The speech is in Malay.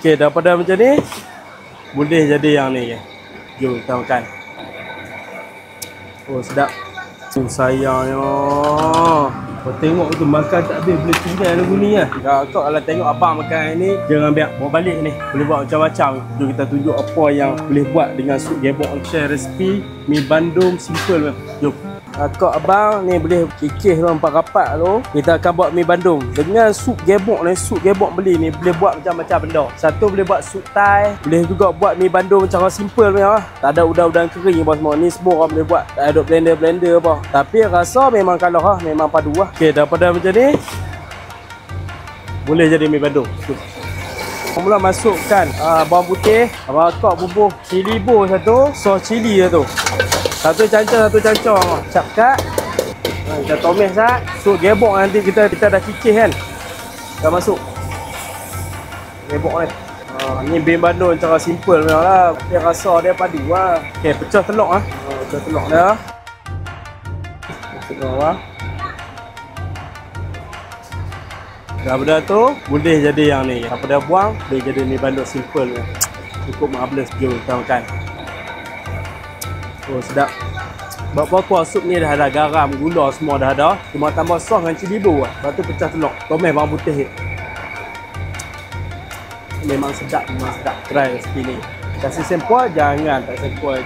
Okey, daripada macam ni boleh jadi yang ni. Jom kita makan. Oh, sedap. Oh, sayangnya. Kau tengok tu makan tak habis boleh tinggal lagu ni lah. Kau kalau tengok abang makan ni, jangan biar bawa balik ni. Boleh buat macam-macam. Jom kita tunjuk apa yang boleh buat dengan sup gebok. Share resipi mi bandung simple. Jom. Kak abang ni boleh kikis tu 4 rapat tu. Kita akan buat mi bandung dengan sup gebok ni. Sup gebok beli ni boleh buat macam-macam benda. Satu boleh buat sup Thai, boleh juga buat mi bandung cara simple punya lah. Tak ada udang-udang kering apa semua. Ni semua orang boleh buat. Tak ada blender-blender apa. Tapi rasa memang kalah lah, memang padu lah. Okey, daripada macam ni boleh jadi mi bandung. Mula masukkan bawang putih, abang bubuh cili bo satu, sos cili satu. Satu cancur. Cap-kat. Kita tumis sat. Sup gebok nanti kita dah kikis kan. Dah masuk. Gebok ni. Ni mi bandung cara simple punya lah. Dia rasa dia padu lah. Okey, pecah telur ah. Pecah telur dah. Masuk bawah. Daripada tu boleh jadi yang ni. Daripada buang boleh jadi mi bandung simple ni. Cukup marvelous. Jom kita makan. Oh, sedap. Sebab kuah sup ni dah ada garam, gula semua dah ada. Cuma tambah sos dengan cili bo lah. Lepas tu pecah telur. Tumis bawang putih. Memang sedap, memang sedap. Try resipi ni. Kasih sempoi, jangan tak sempoi.